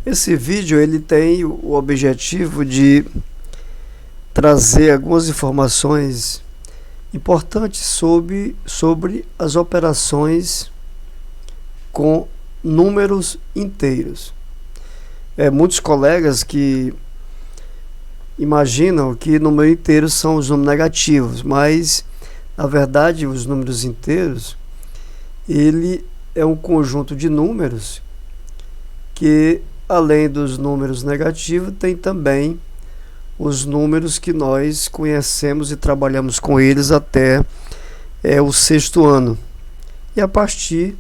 Esse vídeo ele tem o objetivo de trazer algumas informações importantes sobre as operações com números inteiros. Muitos colegas que imaginam que números inteiros são os números negativos, mas na verdade os números inteiros ele é um conjunto de números que, além dos números negativos, tem também os números que nós conhecemos e trabalhamos com eles até o sexto ano. E a partir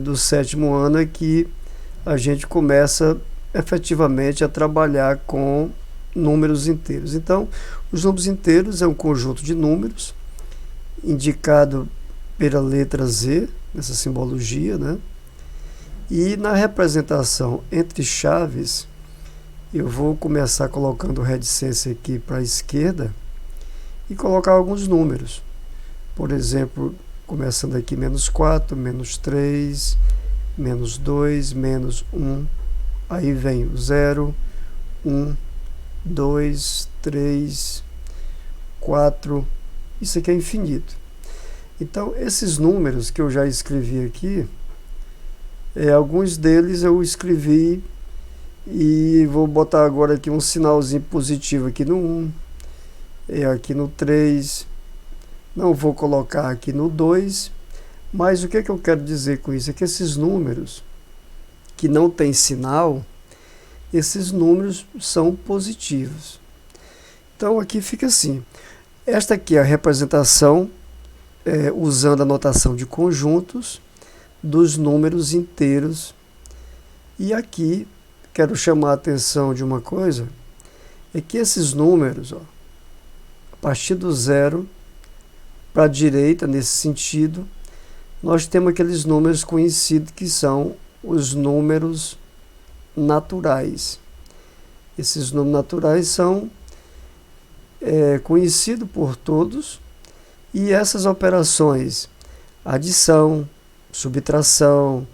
do sétimo ano é que a gente começa efetivamente a trabalhar com números inteiros. Então, os números inteiros é um conjunto de números indicado pela letra Z, nessa simbologia, né? E na representação entre chaves, eu vou começar colocando o reticência aqui para a esquerda e colocar alguns números. Por exemplo, começando aqui menos 4, menos 3, menos 2, menos 1. Aí vem o 0, 1, 2, 3, 4. Isso aqui é infinito. Então, esses números que eu já escrevi aqui, alguns deles eu escrevi e vou botar agora aqui um sinalzinho positivo aqui no 1, aqui no 3, não vou colocar aqui no 2, mas o que eu quero dizer com isso? É que esses números que não tem sinal, esses números são positivos. Então aqui fica assim, esta aqui é a representação usando a notação de conjuntos dos números inteiros. E aqui quero chamar a atenção de uma coisa, é que esses números, a partir do 0 para a direita, nesse sentido, nós temos aqueles números conhecidos que são os números naturais. Esses números naturais são conhecidos por todos, e essas operações, adição, subtração,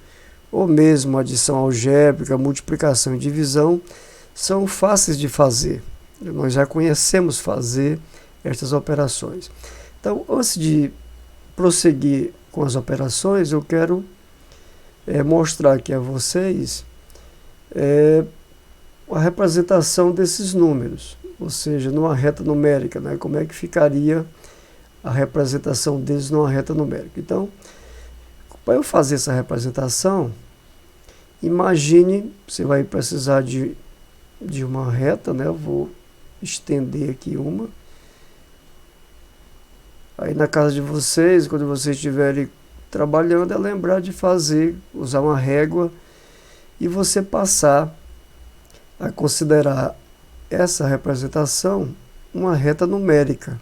ou mesmo adição algébrica, multiplicação e divisão, são fáceis de fazer. Nós já conhecemos fazer estas operações. Então, antes de prosseguir com as operações, eu quero mostrar aqui a vocês a representação desses números, ou seja, numa reta numérica, né? Como é que ficaria a representação deles numa reta numérica. Então, para eu fazer essa representação, imagine, você vai precisar de uma reta, né? Eu vou estender aqui uma. Aí na casa de vocês, quando vocês estiverem trabalhando, é lembrar de usar uma régua e você passar a considerar essa representação uma reta numérica.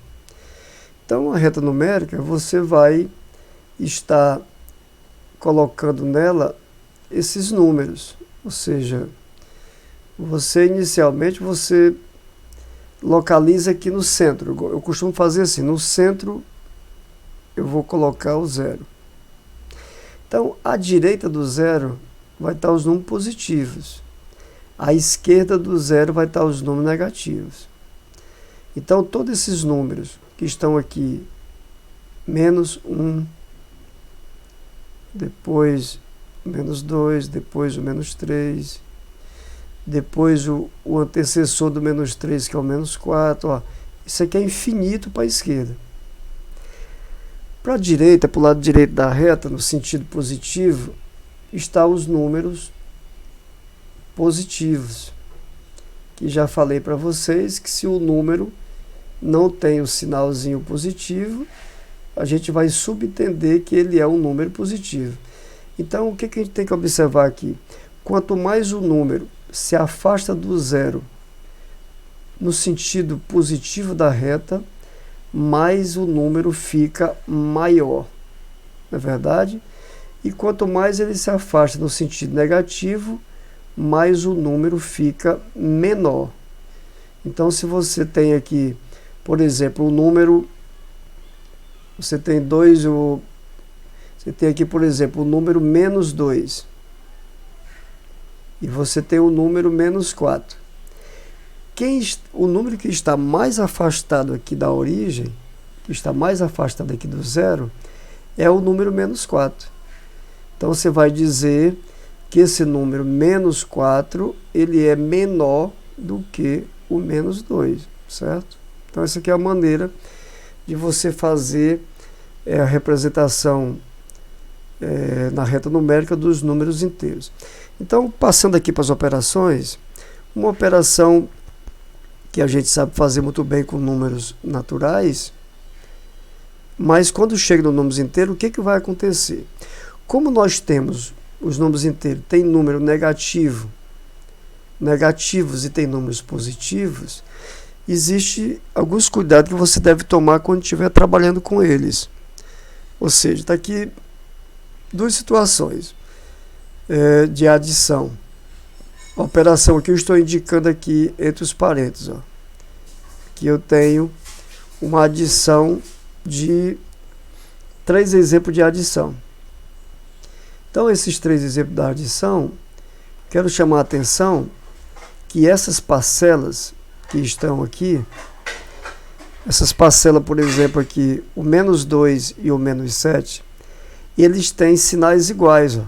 Então, a reta numérica, você vai estar colocando nela esses números, ou seja, inicialmente você localiza aqui no centro. Eu costumo fazer assim, no centro eu vou colocar o 0. Então, à direita do 0 vai estar os números positivos, à esquerda do 0 vai estar os números negativos. Então, todos esses números que estão aqui, menos 1, depois menos 2, depois o menos 3, depois o antecessor do menos 3, que é o menos 4, isso aqui é infinito para a esquerda. Para a direita, para o lado direito da reta, no sentido positivo, estão os números positivos, que já falei para vocês que se o número não tem o sinalzinho positivo, a gente vai subentender que ele é um número positivo. Então, o que a gente tem que observar aqui? Quanto mais o número se afasta do 0 no sentido positivo da reta, mais o número fica maior, não é verdade? E quanto mais ele se afasta no sentido negativo, mais o número fica menor. Então, se você tem aqui, por exemplo, o número, você tem aqui, por exemplo, o número menos 2. e você tem o número menos 4. O número que está mais afastado aqui da origem, que está mais afastado aqui do zero, é o número menos 4. Então você vai dizer que esse número menos 4, ele é menor do que o menos 2, certo? Então essa aqui é a maneira de você fazer a representação na reta numérica dos números inteiros. Então, passando aqui para as operações, uma operação que a gente sabe fazer muito bem com números naturais, mas quando chega no números inteiros, o que vai acontecer? Como nós temos os números inteiros, tem número negativos e tem números positivos, existe alguns cuidados que você deve tomar quando estiver trabalhando com eles. Ou seja, está aqui duas situações de adição. A operação que eu estou indicando aqui entre os parênteses, ó, que eu tenho uma adição de 3 exemplos de adição. Então, esses 3 exemplos da adição, quero chamar a atenção que essas parcelas que estão aqui, essas parcelas, por exemplo, aqui, o menos 2 e o menos 7, eles têm sinais iguais, ó.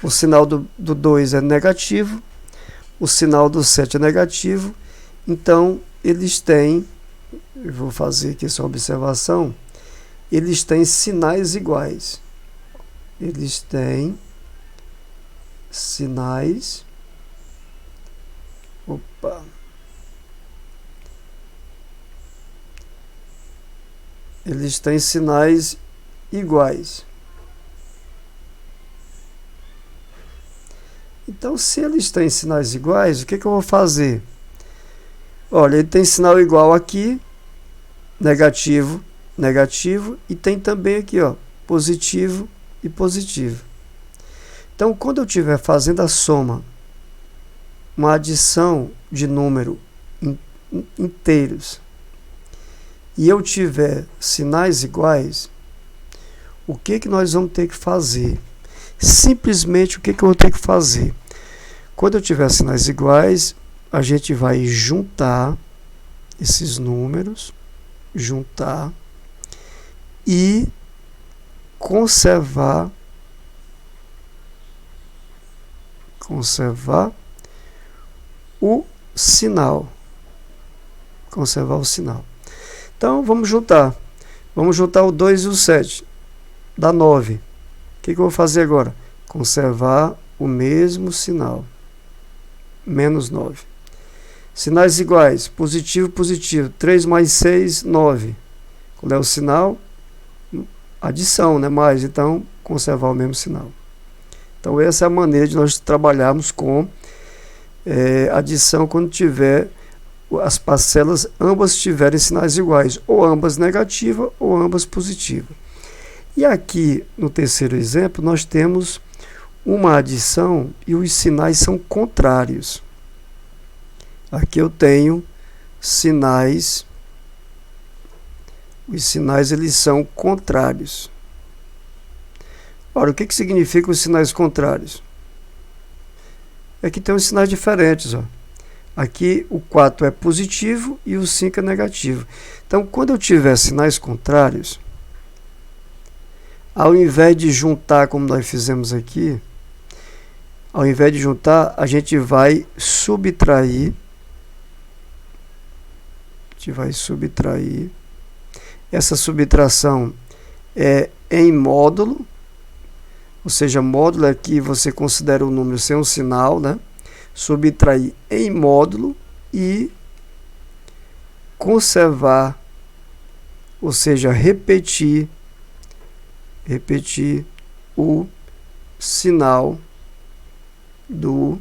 O sinal do 2 é negativo, o sinal do 7 é negativo, então eles têm, eu vou fazer aqui essa observação, eles têm sinais iguais. Eles têm sinais, eles têm sinais iguais. Então, se eles têm sinais iguais, o que eu vou fazer? Olha, ele tem sinal igual aqui, negativo, negativo, e tem também aqui, ó, positivo e positivo. Então, quando eu estiver fazendo a soma, uma adição de número inteiros, e eu tiver sinais iguais, o que nós vamos ter que fazer? Simplesmente o que eu vou ter que fazer? Quando eu tiver sinais iguais, a gente vai juntar esses números, juntar e conservar o sinal. Conservar o sinal. Então, vamos juntar. Vamos juntar o 2 e o 7. Dá 9. O que eu vou fazer agora? Conservar o mesmo sinal. Menos 9. Sinais iguais. Positivo, positivo. 3 mais 6, 9. Qual é o sinal? Adição, né? Mais. Então, conservar o mesmo sinal. Então, essa é a maneira de nós trabalharmos com adição quando tiver as parcelas, ambas tiverem sinais iguais, ou ambas negativas ou ambas positivas. E aqui, no terceiro exemplo, nós temos uma adição e os sinais são contrários. Aqui eu tenho sinais, os sinais eles são contrários. Ora, o que significa os sinais contrários? É que tem uns sinais diferentes, ó. Aqui o 4 é positivo e o 5 é negativo. Então, quando eu tiver sinais contrários, ao invés de juntar como nós fizemos aqui, ao invés de juntar, a gente vai subtrair. Essa subtração é em módulo, ou seja, módulo é que você considera o número sem um sinal, né? Subtrair em módulo e conservar, ou seja, repetir o sinal do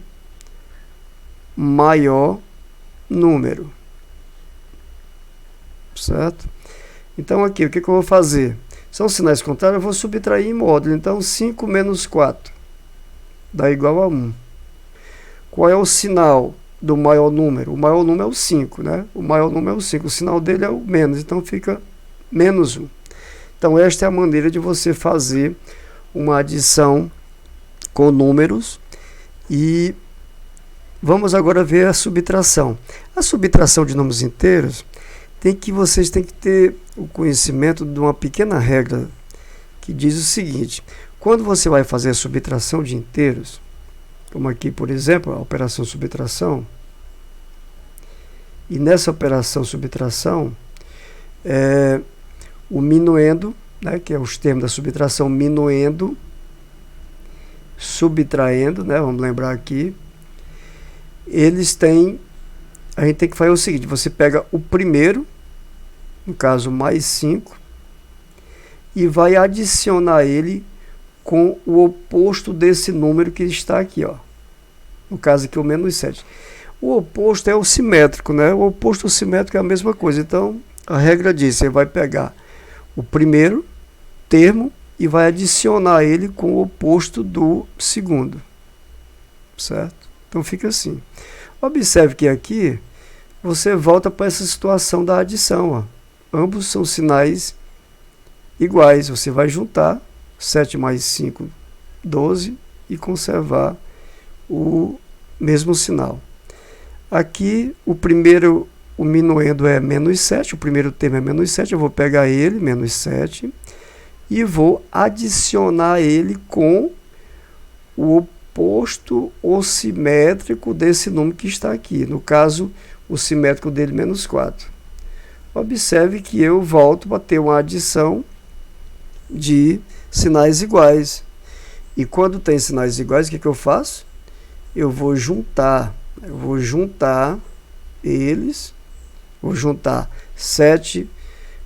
maior número, certo? Então aqui, o que eu vou fazer? São sinais contrários, eu vou subtrair em módulo. Então 5 menos 4 dá igual a 1. Qual é o sinal do maior número? O maior número é o 5, né? O maior número é o 5. O sinal dele é o menos, então fica menos 1. Então, esta é a maneira de você fazer uma adição com números e vamos agora ver a subtração. A subtração de números inteiros vocês têm que ter o conhecimento de uma pequena regra que diz o seguinte: quando você vai fazer a subtração de inteiros, como aqui, por exemplo, a operação subtração, e nessa operação subtração, o minuendo, né, que é os termos da subtração, minuendo, subtraindo, né, vamos lembrar aqui, a gente tem que fazer o seguinte: você pega o primeiro, no caso mais 5, e vai adicionar ele com o oposto desse número que está aqui, ó. No caso aqui o menos 7. O oposto é o simétrico, né? O oposto simétrico é a mesma coisa. Então, a regra diz: você vai pegar o primeiro termo e vai adicionar ele com o oposto do segundo. Certo? Então fica assim. Observe que aqui você volta para essa situação da adição, ó. Ambos são sinais iguais. Você vai juntar 7 mais 5, 12, e conservar o mesmo sinal. Aqui o minuendo é menos 7, o primeiro termo é menos 7, eu vou pegar ele, menos 7, e vou adicionar ele com o oposto ou simétrico desse número que está aqui. No caso, o simétrico dele, menos 4. Observe que eu volto para ter uma adição de sinais iguais. E quando tem sinais iguais, o que eu faço? Eu vou juntar eles, vou juntar 7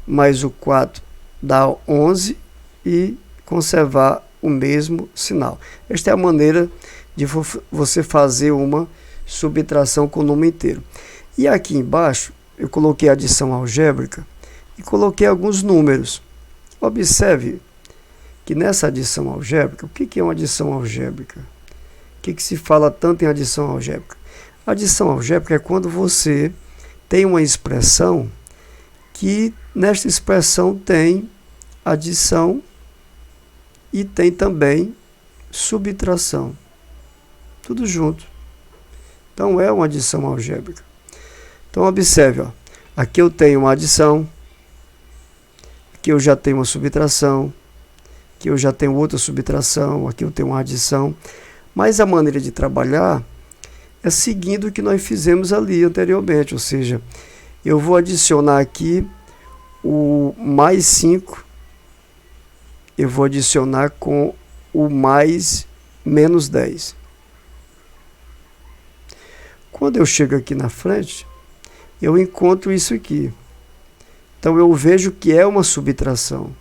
mais o 4 dá 11 e conservar o mesmo sinal. Esta é a maneira de você fazer uma subtração com o número inteiro. E aqui embaixo eu coloquei a adição algébrica e coloquei alguns números. Observe que nessa adição algébrica, o que é uma adição algébrica? O que se fala tanto em adição algébrica? Adição algébrica é quando você tem uma expressão que nesta expressão tem adição e tem também subtração. Tudo junto. Então é uma adição algébrica. Então observe, ó, aqui eu tenho uma adição, aqui eu já tenho uma subtração, aqui eu já tenho outra subtração, aqui eu tenho uma adição. Mas a maneira de trabalhar é seguindo o que nós fizemos ali anteriormente, ou seja, eu vou adicionar aqui o mais 5, eu vou adicionar com o mais menos 10. Quando eu chego aqui na frente, eu encontro isso aqui. Então eu vejo que é uma subtração.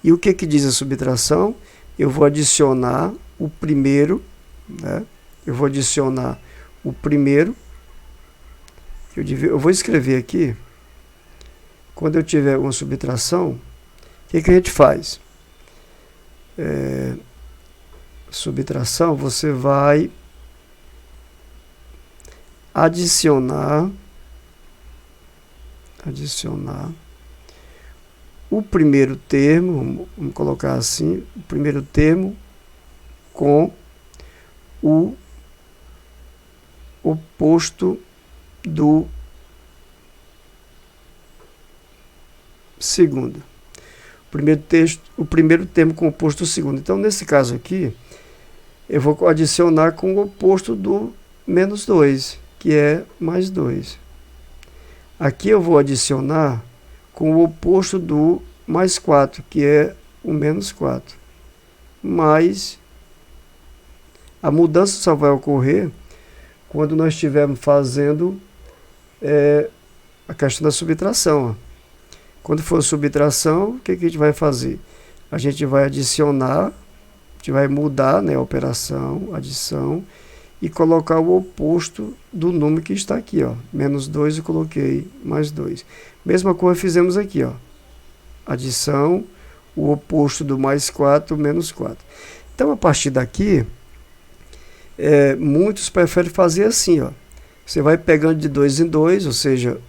E o que diz a subtração? Eu vou adicionar o primeiro, né? Eu vou adicionar o primeiro. Eu vou escrever aqui. Quando eu tiver uma subtração, o que a gente faz? Subtração, você vai adicionar o primeiro termo, vamos colocar assim, o primeiro termo com o oposto do segundo. O primeiro termo com o oposto do segundo. Então, nesse caso aqui, eu vou adicionar com o oposto do menos 2, que é mais 2. Aqui eu vou adicionar com o oposto do mais 4, que é o menos 4. Mas a mudança só vai ocorrer quando nós estivermos fazendo a questão da subtração. Ó. Quando for subtração, o que a gente vai fazer? A gente vai adicionar, a gente vai mudar, né, a operação, adição, e colocar o oposto do número que está aqui, ó. Menos 2 eu coloquei mais 2. Mesma coisa fizemos aqui, ó. Adição, o oposto do mais 4, menos 4. Então, a partir daqui, muitos preferem fazer assim, ó. Você vai pegando de 2 em 2, ou seja,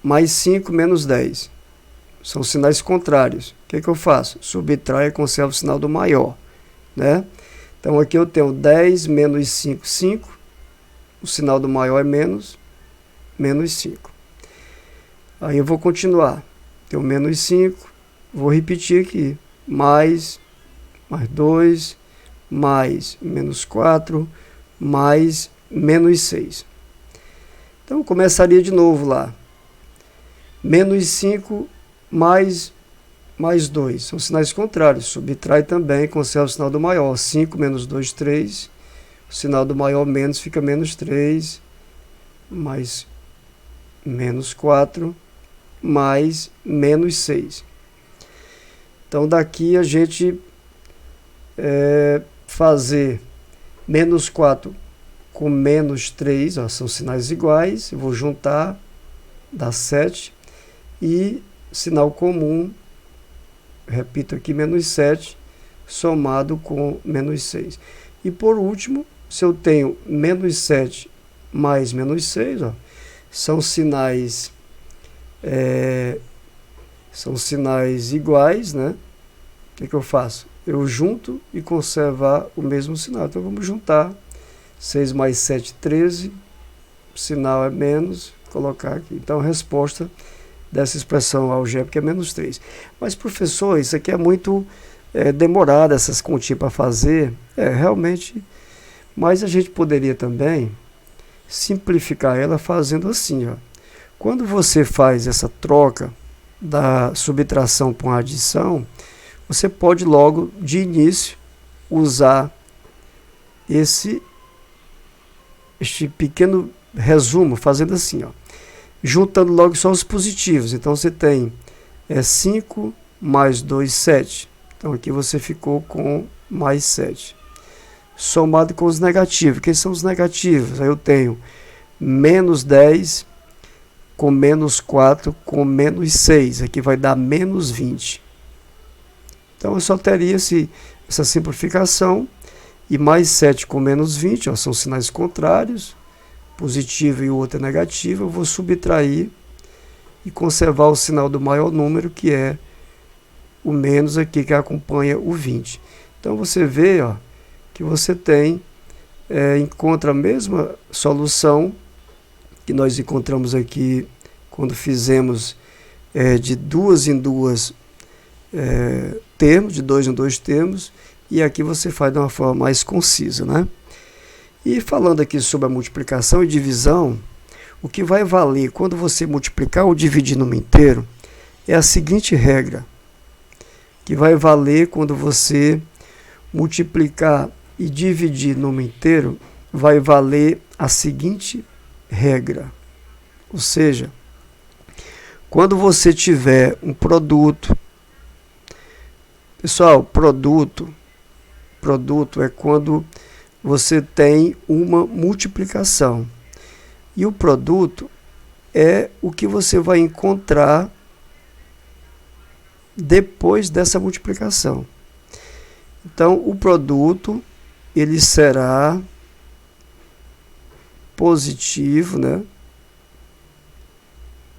mais 5 menos 10. São sinais contrários. O que eu faço? Subtrai e conservo o sinal do maior, né? Então, aqui eu tenho 10 menos 5, 5. o sinal do maior é menos 5. Aí eu vou continuar. Tenho menos 5, vou repetir aqui. Mais 2, mais menos 4, mais menos 6. Então, começaria de novo lá. Menos 5 mais 2. São sinais contrários. Subtrai também, conserva o sinal do maior. 5 menos 2, 3. O sinal do maior menos fica menos 3. Mais menos 4. Mais menos 6. Então, daqui a gente fazer menos 4 com menos 3, ó, são sinais iguais, eu vou juntar, dá 7, e sinal comum, repito aqui, menos 7, somado com menos 6. E por último, se eu tenho menos 7 mais menos 6, ó, são sinais iguais, né? O que eu faço? Eu junto e conservar o mesmo sinal. Então vamos juntar. 6 mais 7, 13. O sinal é menos. Colocar aqui. Então a resposta dessa expressão algébrica é menos 3. Mas, professor, isso aqui é muito demorado, essas continhas para fazer. Realmente. Mas a gente poderia também simplificar ela fazendo assim, ó. Quando você faz essa troca da subtração para uma adição, você pode logo, de início, usar este pequeno resumo, fazendo assim, ó, juntando logo só os positivos. Então, você tem 5 mais 2, 7. Então, aqui você ficou com mais 7. Somado com os negativos. Quem são os negativos? Aí eu tenho menos 10 com menos 4 com menos 6. Aqui vai dar menos 20. Então, eu só teria essa simplificação, e mais 7 com menos 20, ó, são sinais contrários, positivo e o outro é negativo. Eu vou subtrair e conservar o sinal do maior número, que é o menos aqui, que acompanha o 20. Então, você vê, ó, que você encontra a mesma solução que nós encontramos aqui quando fizemos de duas em duas termos, de 2 em 2 termos, e aqui você faz de uma forma mais concisa, né? E falando aqui sobre a multiplicação e divisão, o que vai valer quando você multiplicar ou dividir número inteiro é a seguinte regra, que vai valer quando você multiplicar e dividir número inteiro, vai valer a seguinte regra, ou seja, quando você tiver um produto. Pessoal, produto é quando você tem uma multiplicação. E o produto é o que você vai encontrar depois dessa multiplicação. Então, o produto, ele será positivo, né?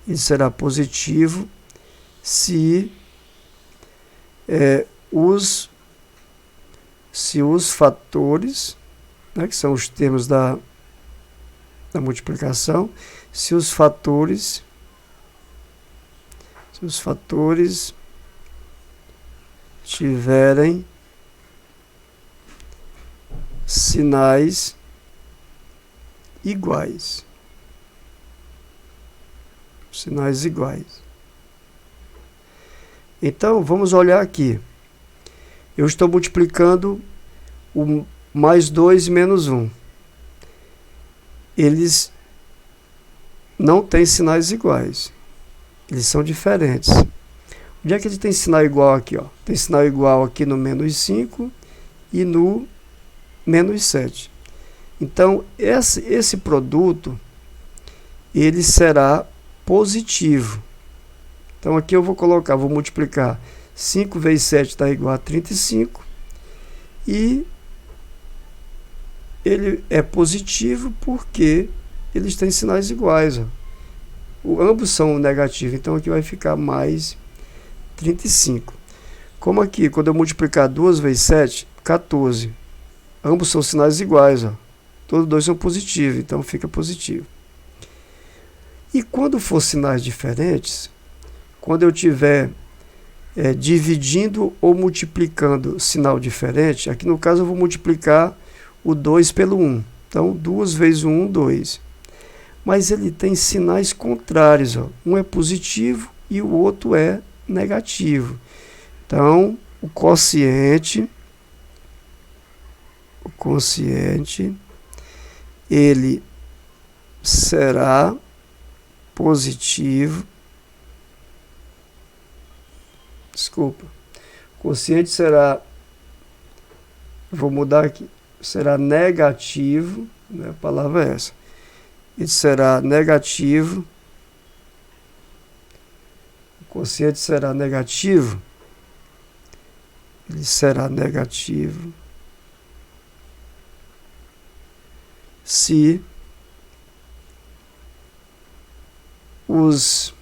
Ele será positivo se os fatores, né, que são os termos da multiplicação, se os fatores tiverem sinais iguais. Sinais iguais. Então, vamos olhar aqui. Eu estou multiplicando o mais 2 e menos 1. Eles não têm sinais iguais. Eles são diferentes. Onde é que ele tem sinal igual aqui? Ó? Tem sinal igual aqui no menos 5 e no menos 7. Então, esse produto, ele será positivo. Então, aqui eu vou multiplicar 5 vezes 7 dá igual a 35. E ele é positivo porque eles têm sinais iguais. Ó. Ambos são negativos, então aqui vai ficar mais 35. Como aqui, quando eu multiplicar 2 vezes 7, 14. Ambos são sinais iguais. Ó. todos dois são positivos, então fica positivo. E quando for sinais diferentes, quando eu tiver dividindo ou multiplicando sinal diferente, aqui no caso eu vou multiplicar o 2 pelo 1. Então, 2 vezes 1, 2. Mas ele tem sinais contrários. Ó. Um é positivo e o outro é negativo. Então, o quociente, ele será positivo. Desculpa. O quociente será, vou mudar aqui, será negativo, né? A palavra é essa. Ele será negativo. O quociente será negativo. Ele será negativo se os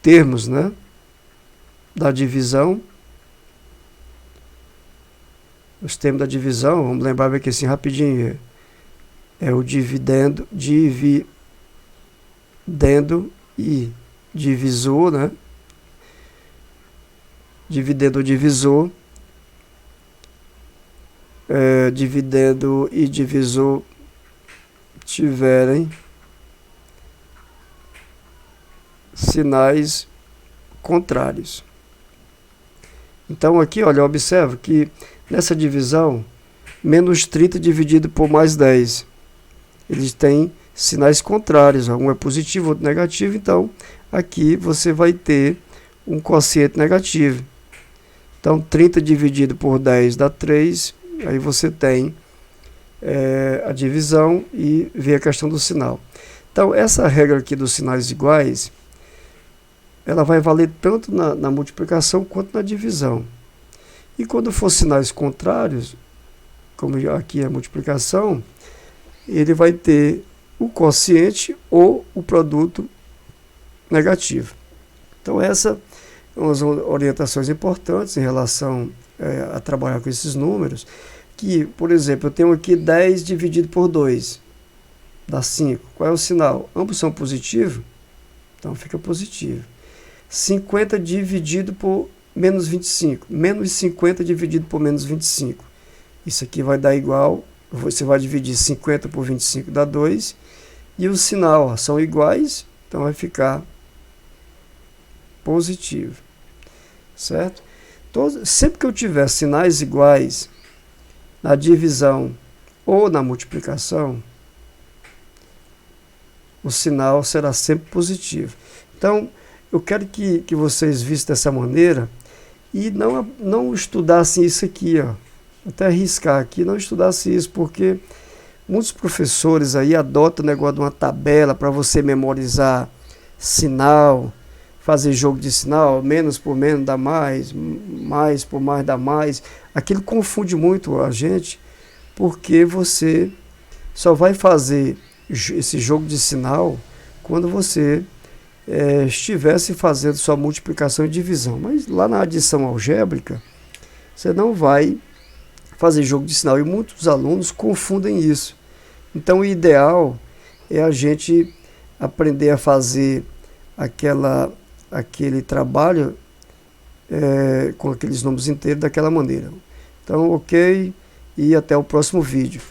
termos, né, da divisão, os termos da divisão, vamos lembrar aqui assim rapidinho, é o dividendo e divisor, né? Dividendo ou divisor, dividendo e divisor tiverem sinais contrários. Então aqui, olha, observa que nessa divisão, menos 30 dividido por mais 10, eles têm sinais contrários, um é positivo, outro negativo, então aqui você vai ter um quociente negativo. Então 30 dividido por 10 dá 3, aí você tem a divisão e vê a questão do sinal. Então essa regra aqui dos sinais iguais, ela vai valer tanto na multiplicação quanto na divisão. E quando for sinais contrários, como aqui é a multiplicação, ele vai ter o quociente ou o produto negativo. Então essas são as orientações importantes em relação a trabalhar com esses números, que, por exemplo, eu tenho aqui 10 dividido por 2, dá 5. Qual é o sinal? Ambos são positivos, então fica positivo. 50 dividido por menos 25. Menos 50 dividido por menos 25. Isso aqui vai dar igual, você vai dividir 50 por 25, dá 2. E o sinal, ó, são iguais, então vai ficar positivo. Certo? Sempre que eu tiver sinais iguais na divisão ou na multiplicação, o sinal será sempre positivo. Então, eu quero que vocês vistam dessa maneira e não estudassem isso aqui, ó. Até arriscar aqui, não estudassem isso, porque muitos professores aí adotam o negócio de uma tabela para você memorizar sinal, fazer jogo de sinal, menos por menos dá mais, mais por mais dá mais. Aquilo confunde muito a gente, porque você só vai fazer esse jogo de sinal quando você estivesse fazendo sua multiplicação e divisão. Mas lá na adição algébrica, você não vai fazer jogo de sinal. E muitos alunos confundem isso. Então o ideal é a gente aprender a fazer aquele trabalho com aqueles números inteiros daquela maneira. Então, ok, e até o próximo vídeo.